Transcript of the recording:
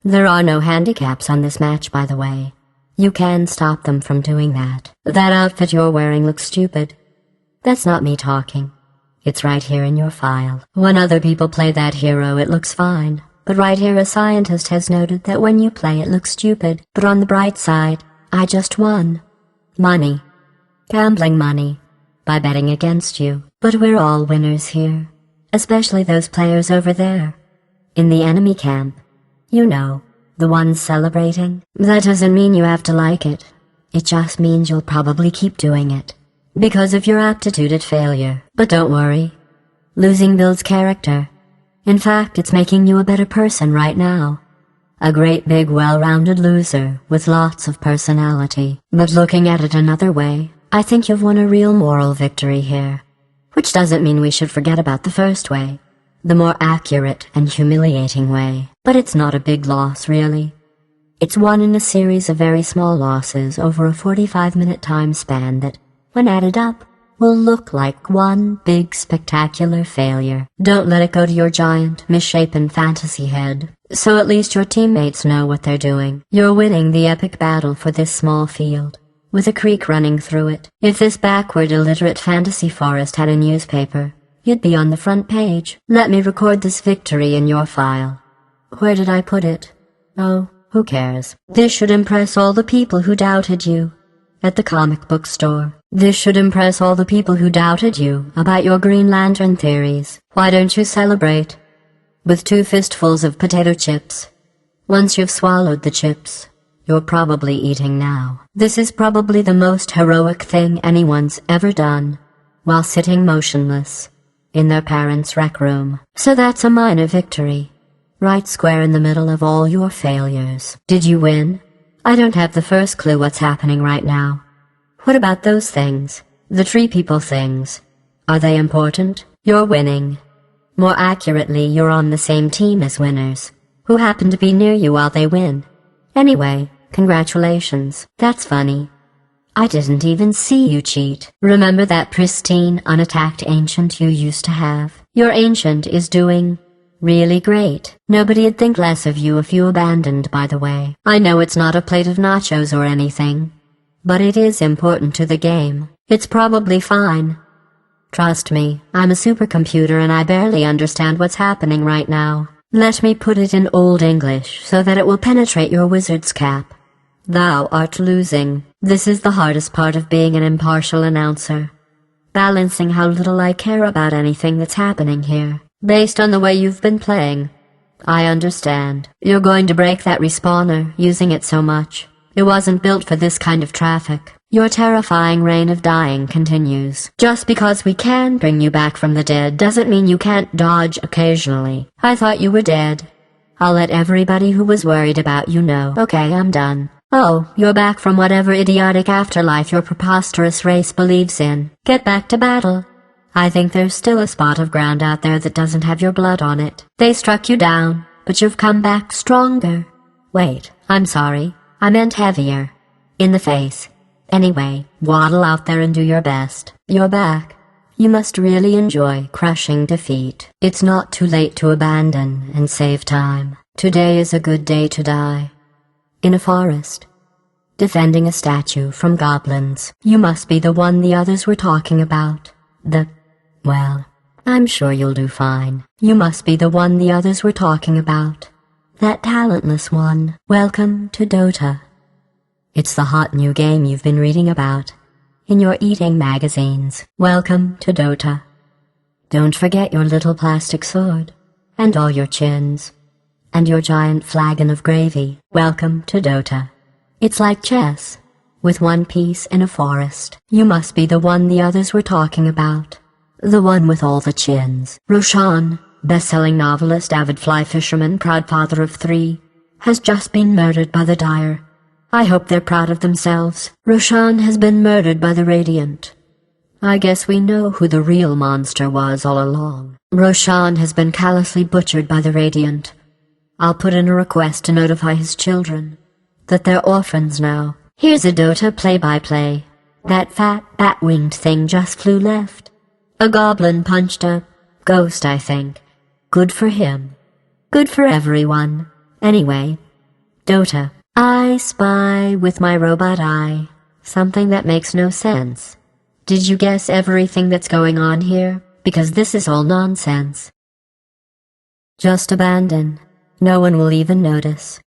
There are no handicaps on this match, by the way. You can stop them from doing that. That outfit you're wearing looks stupid. That's not me talking. It's right here in your file. When other people play that hero, it looks fine. But right here a scientist has noted that when you play it looks stupid. But on the bright side, I just won. Money. Gambling money. By betting against you. But we're all winners here. Especially those players over there. In the enemy camp. You know, the ones celebrating. That doesn't mean you have to like it. It just means you'll probably keep doing it. Because of your aptitude at failure. But don't worry. Losing builds character. In fact, it's making you a better person right now. A great big well-rounded loser with lots of personality. But looking at it another way, I think you've won a real moral victory here. Which doesn't mean we should forget about the first way. The more accurate and humiliating way. But it's not a big loss, really. It's one in a series of very small losses over a 45-minute time span that, when added up, will look like one big spectacular failure. Don't let it go to your giant, misshapen fantasy head. So at least your teammates know what they're doing. You're winning the epic battle for this small field, with a creek running through it. If this backward, illiterate fantasy forest had a newspaper, you'd be on the front page. Let me record this victory in your file. Where did I put it? Oh, who cares? This should impress all the people who doubted you. At the comic book store. This should impress all the people who doubted you about your Green Lantern theories. Why don't you celebrate? With 2 fistfuls of potato chips. Once you've swallowed the chips, you're probably eating now. This is probably the most heroic thing anyone's ever done, while sitting motionless in their parents' rec room. So that's a minor victory. Right square in the middle of all your failures. Did you win? I don't have the first clue what's happening right now. What about those things? The tree people things. Are they important? You're winning. More accurately, you're on the same team as winners, who happen to be near you while they win. Anyway, congratulations. That's funny. I didn't even see you cheat. Remember that pristine, unattacked ancient you used to have? Your ancient is doing really great. Nobody'd think less of you if you abandoned, by the way. I know it's not a plate of nachos or anything, but it is important to the game. It's probably fine. Trust me, I'm a supercomputer and I barely understand what's happening right now. Let me put it in Old English so that it will penetrate your wizard's cap. Thou art losing. This is the hardest part of being an impartial announcer. Balancing how little I care about anything that's happening here. Based on the way you've been playing. I understand. You're going to break that respawner, using it so much. It wasn't built for this kind of traffic. Your terrifying reign of dying continues. Just because we can bring you back from the dead doesn't mean you can't dodge occasionally. I thought you were dead. I'll let everybody who was worried about you know. Okay, I'm done. Oh, you're back from whatever idiotic afterlife your preposterous race believes in. Get back to battle. I think there's still a spot of ground out there that doesn't have your blood on it. They struck you down, but you've come back stronger. Wait, I'm sorry. I meant heavier. In the face. Anyway, waddle out there and do your best. You're back. You must really enjoy crushing defeat. It's not too late to abandon and save time. Today is a good day to die. In a forest. Defending a statue from goblins. You must be the one the others were talking about. Well, I'm sure you'll do fine. You must be the one the others were talking about. That talentless one. Welcome to Dota. It's the hot new game you've been reading about in your eating magazines. Welcome to Dota. Don't forget your little plastic sword, and all your chins, and your giant flagon of gravy. Welcome to Dota. It's like chess, with one piece in a forest. You must be the one the others were talking about. The one with all the chins. Roshan, best-selling novelist, avid fly fisherman, proud father of 3, has just been murdered by the Dire. I hope they're proud of themselves. Roshan has been murdered by the Radiant. I guess we know who the real monster was all along. Roshan has been callously butchered by the Radiant. I'll put in a request to notify his children that they're orphans now. Here's a Dota play-by-play. That fat, bat-winged thing just flew left. A goblin punched a ghost, I think. Good for him. Good for everyone. Anyway, Dota. I spy with my robot eye something that makes no sense. Did you guess everything that's going on here? Because this is all nonsense. Just abandon. No one will even notice.